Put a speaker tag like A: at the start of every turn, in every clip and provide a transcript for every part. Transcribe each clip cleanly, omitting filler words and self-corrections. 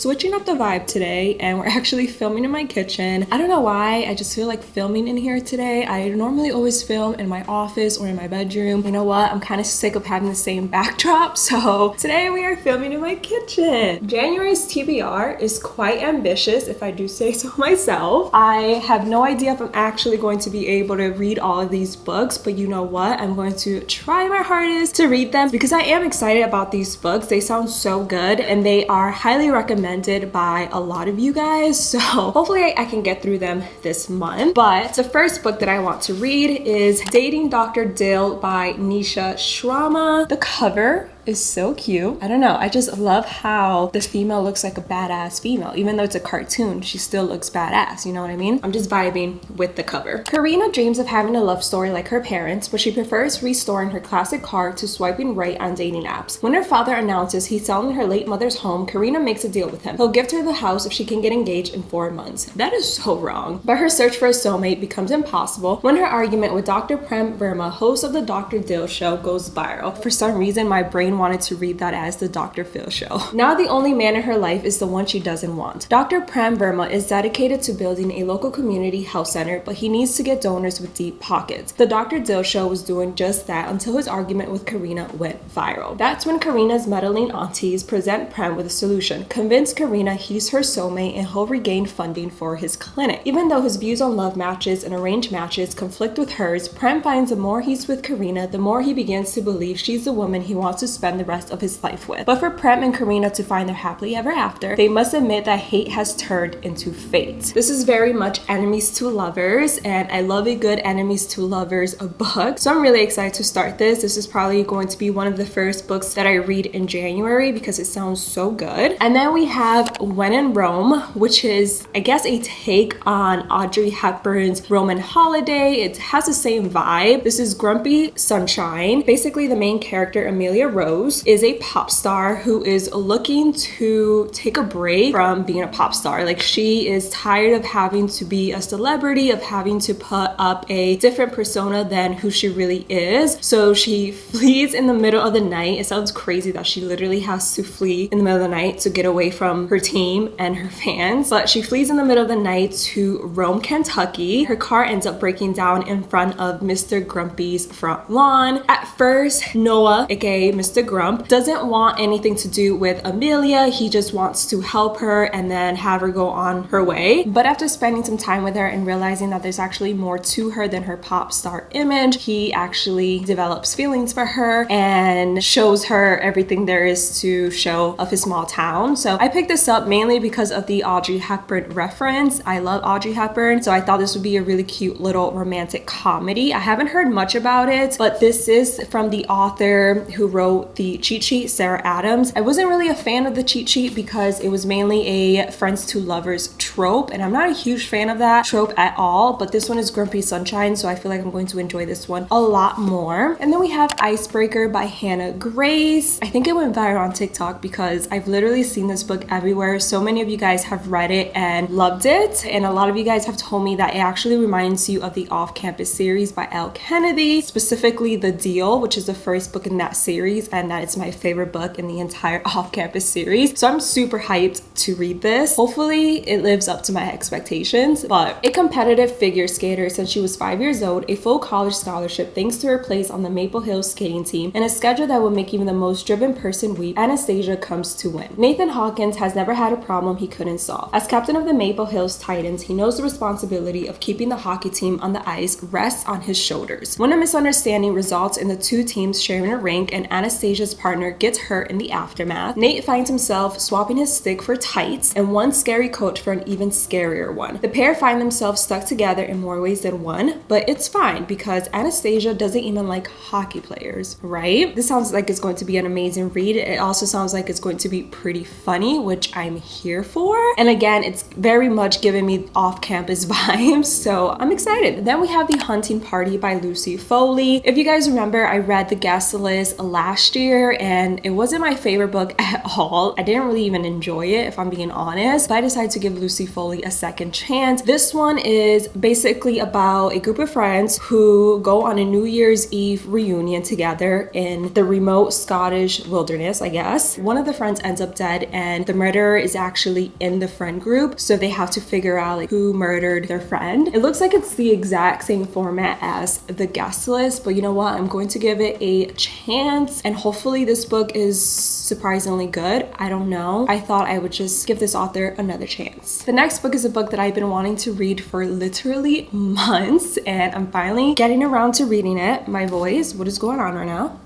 A: switching up the vibe today and we're actually filming in my kitchen. I don't know why, I just feel like filming in here today. I normally always film in my office or in my bedroom. You know what? I'm kind of sick of having the same backdrop, so today we are filming in my kitchen. January's TBR is quite ambitious, if I do say so myself. I have no idea if I'm actually going to be able to read all of these books, but you know what? I'm going to try my hardest to read them because I am excited about these books. They sound so good and they are highly recommended by a lot of you guys, so hopefully I can get through them this month. But the first book that I want to read is Dating Dr. Dill by Nisha Sharma. The cover is so cute. I don't know, I just love how the female looks like a badass female. Even though it's a cartoon, she still looks badass, you know what I mean? I'm just vibing with the cover. Karina dreams of having a love story like her parents, but she prefers restoring her classic car to swiping right on dating apps. When her father announces he's selling her late mother's home, Karina makes a deal with him. He'll gift her the house if she can get engaged in 4 months. That is so wrong. But her search for a soulmate becomes impossible when her argument with Dr. Prem Verma, host of the Dr. Dill show, goes viral. For some reason, my brain wanted to read that as the Dr. Phil show. Now the only man in her life is the one she doesn't want. Dr. Prem Verma is dedicated to building a local community health center, but he needs to get donors with deep pockets. The Dr. Dill show was doing just that until his argument with Karina went viral. That's when Karina's meddling aunties present Prem with a solution. Convince Karina he's her soulmate and he'll regain funding for his clinic. Even though his views on love matches and arranged matches conflict with hers, Prem finds the more he's with Karina, the more he begins to believe she's the woman he wants to spend the rest of his life with. But for Prem and Karina to find their happily ever after, they must admit that hate has turned into fate. This is very much enemies to lovers, and I love a good enemies to lovers book. So I'm really excited to start this. This is probably going to be one of the first books that I read in January because it sounds so good. And then we have When in Rome, which is, I guess, a take on Audrey Hepburn's Roman Holiday. It has the same vibe. This is Grumpy Sunshine. Basically, the main character, Amelia Rose, is a pop star who is looking to take a break from being a pop star. Like, she is tired of having to be a celebrity, of having to put up a different persona than who she really is. So she flees in the middle of the night. It sounds crazy that she literally has to flee in the middle of the night to get away from her team and her fans, but she flees in the middle of the night to Rome, Kentucky. Her car ends up breaking down in front of Mr. Grumpy's front lawn. At first, Noah, aka Mr. Grump, doesn't want anything to do with Amelia. He just wants to help her and then have her go on her way. But after spending some time with her and realizing that there's actually more to her than her pop star image, he actually develops feelings for her and shows her everything there is to show of his small town. So I picked this up mainly because of the Audrey Hepburn reference. I love Audrey Hepburn, so I thought this would be a really cute little romantic comedy. I haven't heard much about it, but this is from the author who wrote the cheat sheet, Sarah Adams. I wasn't really a fan of the cheat sheet because it was mainly a friends to lovers trope, and I'm not a huge fan of that trope at all, but this one is Grumpy Sunshine, so I feel like I'm going to enjoy this one a lot more. And then we have Icebreaker by Hannah Grace. I think it went viral on TikTok because I've literally seen this book everywhere. So many of you guys have read it and loved it, and a lot of you guys have told me that it actually reminds you of the Off-Campus series by Elle Kennedy, specifically The Deal, which is the first book in that series, and that is my favorite book in the entire Off-Campus series. So I'm super hyped to read this. Hopefully it lives up to my expectations. But a competitive figure skater since she was 5 years old, a full college scholarship thanks to her place on the Maple Hills skating team, and a schedule that would make even the most driven person weep, Anastasia comes to win. Nathan Hawkins has never had a problem he couldn't solve. As captain of the Maple Hills Titans, he knows the responsibility of keeping the hockey team on the ice rests on his shoulders. When a misunderstanding results in the two teams sharing a rink and Anastasia's partner gets hurt in the aftermath, Nate finds himself swapping his stick for tights and one scary coach for an even scarier one. The pair find themselves stuck together in more ways than one, but it's fine because Anastasia doesn't even like hockey players, right? This sounds like it's going to be an amazing read. It also sounds like it's going to be pretty funny, which I'm here for. And again, it's very much giving me off-campus vibes, so I'm excited. Then we have The Hunting Party by Lucy Foley. If you guys remember, I read The Guest List last last year, and it wasn't my favorite book at all. I didn't really even enjoy it, if I'm being honest, but I decided to give Lucy Foley a second chance. This one is basically about a group of friends who go on a New Year's Eve reunion together in the remote Scottish wilderness, I guess. One of the friends ends up dead, and the murderer is actually in the friend group, so they have to figure out like who murdered their friend. It looks like it's the exact same format as the guest list, but you know what? I'm going to give it a chance, and hopefully this book is surprisingly good. I don't know. I thought I would just give this author another chance. The next book is a book that I've been wanting to read for literally months, and I'm finally getting around to reading it. My voice, what is going on right now?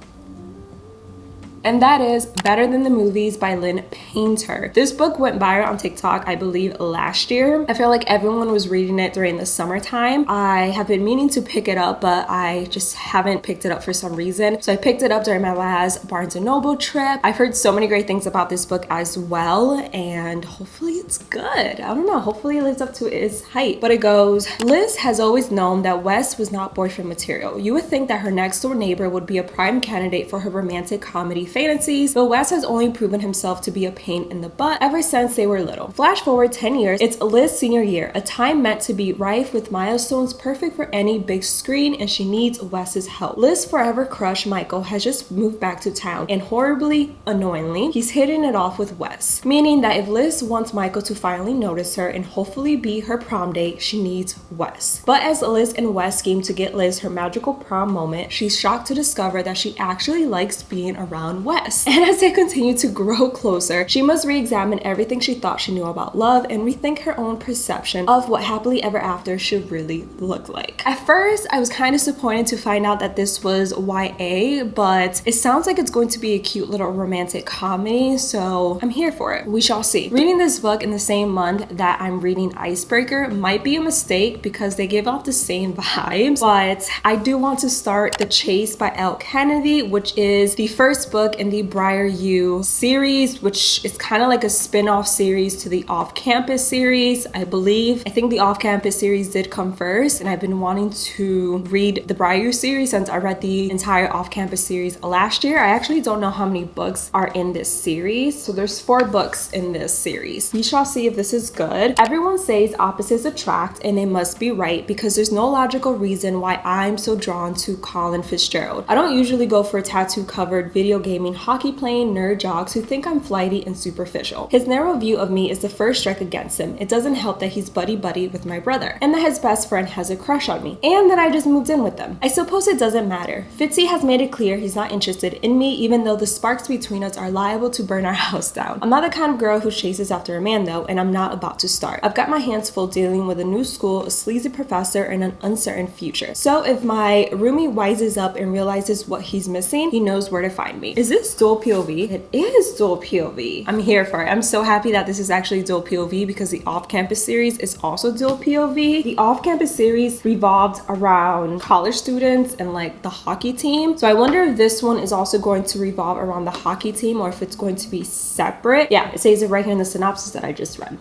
A: And that is Better Than the Movies by Lynn Painter. This book went viral on TikTok, I believe, last year. I feel like everyone was reading it during the summertime. I have been meaning to pick it up, but I just haven't picked it up for some reason. So I picked it up during my last Barnes & Noble trip. I've heard so many great things about this book as well, and hopefully it's good. I don't know, hopefully it lives up to its hype. But it goes, Liz has always known that Wes was not boyfriend material. You would think that her next door neighbor would be a prime candidate for her romantic comedy fantasies, but Wes has only proven himself to be a pain in the butt ever since they were little. Flash forward 10 years, it's Liz's senior year, a time meant to be rife with milestones perfect for any big screen, and she needs Wes's help. Liz's forever crush Michael has just moved back to town, and horribly, annoyingly, he's hitting it off with Wes. Meaning that if Liz wants Michael to finally notice her and hopefully be her prom date, she needs Wes. But as Liz and Wes scheme to get Liz her magical prom moment, she's shocked to discover that she actually likes being around Wes. And as they continue to grow closer, she must re-examine everything she thought she knew about love and rethink her own perception of what happily ever after should really look like. At first, I was kind of disappointed to find out that this was YA, but it sounds like it's going to be a cute little romantic comedy, so I'm here for it. We shall see. Reading this book in the same month that I'm reading Icebreaker might be a mistake because they give off the same vibes, but I do want to start The Chase by Elle Kennedy, which is the first book in the Briar U series, which is kind of like a spin-off series to the Off-Campus series, I believe. I think the Off-Campus series did come first, and I've been wanting to read the Briar U series since I read the entire Off-Campus series last year. I actually don't know how many books are in this series, so there's 4 books in this series. We shall see if this is good. Everyone says opposites attract, and they must be right because there's no logical reason why I'm so drawn to Colin Fitzgerald. I don't usually go for tattoo-covered video gaming hockey playing nerd jocks who think I'm flighty and superficial. His narrow view of me is the first strike against him. It doesn't help that he's buddy-buddy with my brother, and that his best friend has a crush on me, and that I just moved in with them. I suppose it doesn't matter. Fitzy has made it clear he's not interested in me, even though the sparks between us are liable to burn our house down. I'm not the kind of girl who chases after a man though, and I'm not about to start. I've got my hands full dealing with a new school, a sleazy professor, and an uncertain future. So if my roomie wises up and realizes what he's missing, he knows where to find me. Is this dual POV? It is dual POV. I'm here for it. I'm so happy that this is actually dual POV because the Off-Campus series is also dual POV. The Off-Campus series revolved around college students and like the hockey team. So I wonder if this one is also going to revolve around the hockey team or if it's going to be separate. Yeah, it says it right here in the synopsis that I just read.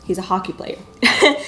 A: He's a hockey player.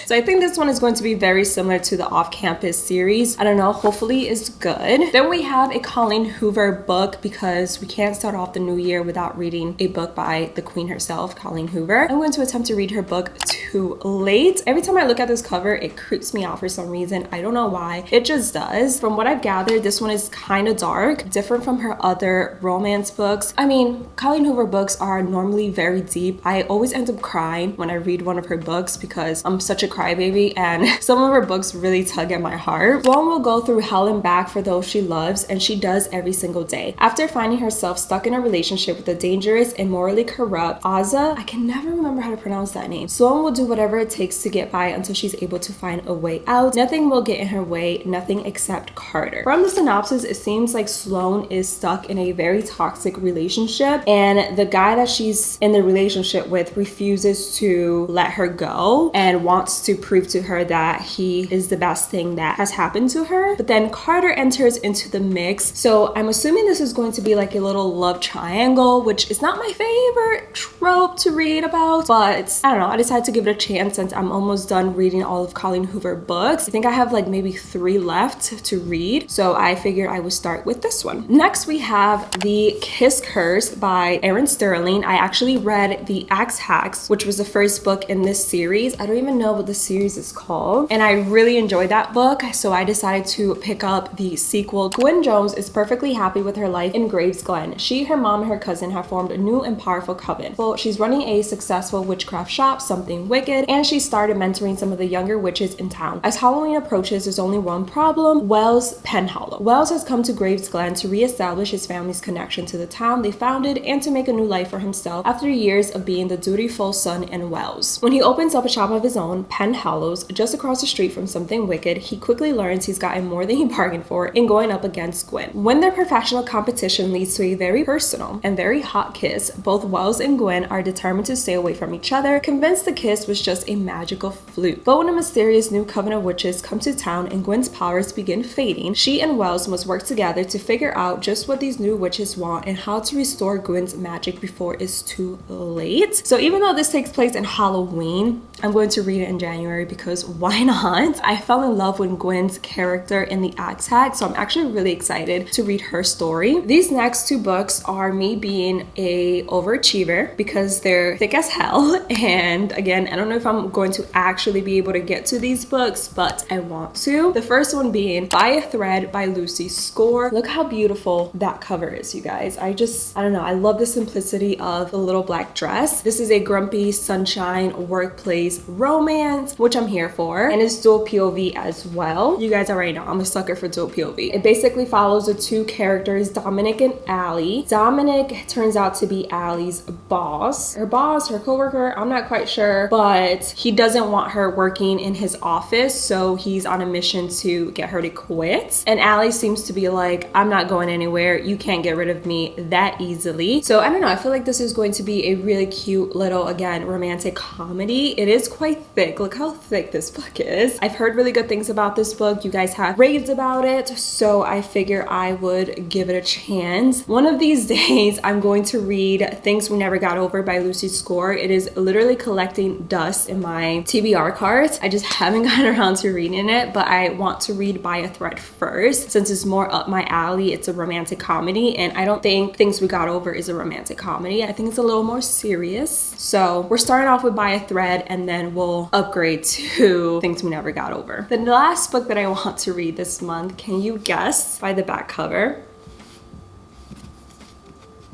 A: So I think this one is going to be very similar to the Off-Campus series. I don't know, hopefully it's good. Then we have a Colleen Hoover book because we can't start off the new year without reading a book by the queen herself, Colleen Hoover. I'm going to attempt to read her book Too Late. Every time I look at this cover, it creeps me out for some reason. I don't know why. It just does. From what I've gathered, this one is kind of dark, different from her other romance books. I mean, Colleen Hoover books are normally very deep. I always end up crying when I read one of her books because I'm such a crybaby, and some of her books really tug at my heart. Sloan will go through hell and back for those she loves, and she does every single day. After finding herself stuck in a relationship with a dangerous and morally corrupt Aza, I can never remember how to pronounce that name. Sloan will do whatever it takes to get by until she's able to find a way out. Nothing will get in her way, nothing except Carter. From the synopsis, it seems like Sloan is stuck in a very toxic relationship, and the guy that she's in the relationship with refuses to let let her go and wants to prove to her that he is the best thing that has happened to her. But then Carter enters into the mix. So I'm assuming this is going to be like a little love triangle, which is not my favorite trope to read about, but I don't know, I decided to give it a chance since I'm almost done reading all of Colleen Hoover books. I think I have like maybe 3 left to read, so I figured I would start with this one. Next we have The Kiss Curse by Erin Sterling. I actually read The Axe Hacks, which was the first book in this series. I don't even know what the series is called, and I really enjoyed that book, so I decided to pick up the sequel. Gwyn Jones is perfectly happy with her life in Graves Glen. She, her mom, and her cousin have formed a new and powerful coven. Well, she's running a successful witchcraft shop, Something Wicked, and she started mentoring some of the younger witches in town. As Halloween approaches, there's only one problem: Wells Penhallow. Wells has come to Graves Glen to reestablish his family's connection to the town they founded and to make a new life for himself after years of being the dutiful son in Wells. When he opens up a shop of his own, Penhallows, just across the street from Something Wicked, he quickly learns he's gotten more than he bargained for in going up against Gwyn. When their professional competition leads to a very personal and very hot kiss, both Wells and Gwyn are determined to stay away from each other, convinced the kiss was just a magical fluke. But when a mysterious new coven of witches come to town and Gwyn's powers begin fading, she and Wells must work together to figure out just what these new witches want and how to restore Gwyn's magic before it's too late. So even though this takes place in Halloween, I'm going to read it in January because why not? I fell in love with Gwyn's character in The Axe Hack, so I'm actually really excited to read her story. These next 2 books are me being a overachiever because they're thick as hell, and again, I don't know if I'm going to actually be able to get to these books, but I want to. The first one being By a Thread by Lucy Score. Look how beautiful that cover is, you guys. I don't know, I love the simplicity of the little black dress. This is a grumpy sunshine workplace romance, which I'm here for, and it's dual POV as well. You guys already know I'm a sucker for dual POV. It basically follows the 2 characters, Dominic and Allie. Dominic turns out to be Allie's boss, her coworker, I'm not quite sure, but he doesn't want her working in his office, so he's on a mission to get her to quit. And Allie seems to be like, I'm not going anywhere, you can't get rid of me that easily. So I don't know, I feel like this is going to be a really cute little, again, romantic comedy. It is quite thick. Look how thick this book is. I've heard really good things about this book. You guys have raved about it, so I figure I would give it a chance. One of these days, I'm going to read Things We Never Got Over by Lucy Score. It is literally collecting dust in my TBR cart. I just haven't gotten around to reading it, but I want to read By a Thread first since it's more up my alley. It's a romantic comedy, and I don't think Things We Got Over is a romantic comedy. I think it's a little more serious. So we're starting off with By a Thread, and then we'll upgrade to Things We Never Got Over. The last book that I want to read this month, can you guess by the back cover?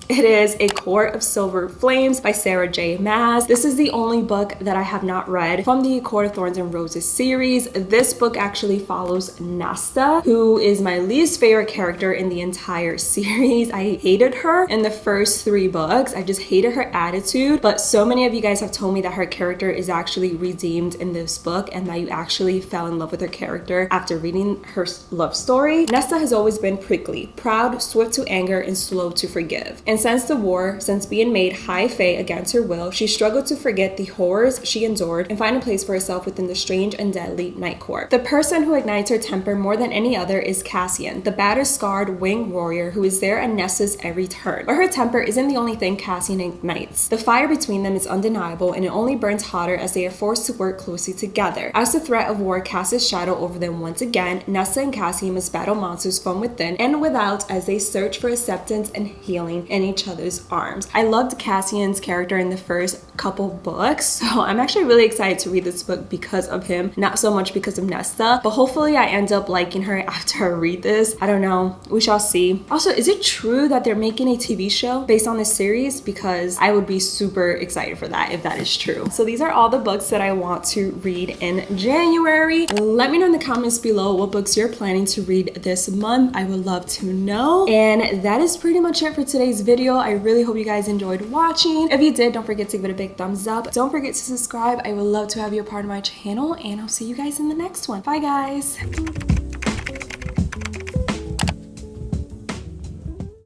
A: It is A Quart of Silver Flames by Sarah J. Maas. This is the only book that I have not read from the Court of Thorns and Roses series. This book actually follows Nesta, who is my least favorite character in the entire series. I hated her in the first 3 books. I just hated her attitude, but so many of you guys have told me that her character is actually redeemed in this book and that you actually fell in love with her character after reading her love story. Nesta has always been prickly, proud, swift to anger, and slow to forgive. And since the war, since being made high fae against her will, she struggled to forget the horrors she endured and find a place for herself within the strange and deadly Night Court. The person who ignites her temper more than any other is Cassian, the battered, scarred winged warrior who is there at Nesta's every turn. But her temper isn't the only thing Cassian ignites. The fire between them is undeniable, and it only burns hotter as they are forced to work closely together. As the threat of war casts its shadow over them once again, Nesta and Cassian must battle monsters from within and without as they search for acceptance and healing in each other's arms. I loved Cassian's character in the first couple books, so I'm actually really excited to read this book because of him, not so much because of Nesta, but hopefully I end up liking her after I read this. I don't know, we shall see. Also, is it true that they're making a TV show based on this series? Because I would be super excited for that if that is true. So these are all the books that I want to read in January. Let me know in the comments below what books you're planning to read this month. I would love to know. And that is pretty much it for today's video. I really hope you guys enjoyed watching. If you did, don't forget to give it a big thumbs up. Don't forget to subscribe. I would love to have you a part of my channel, and I'll see you guys in the next one. Bye guys.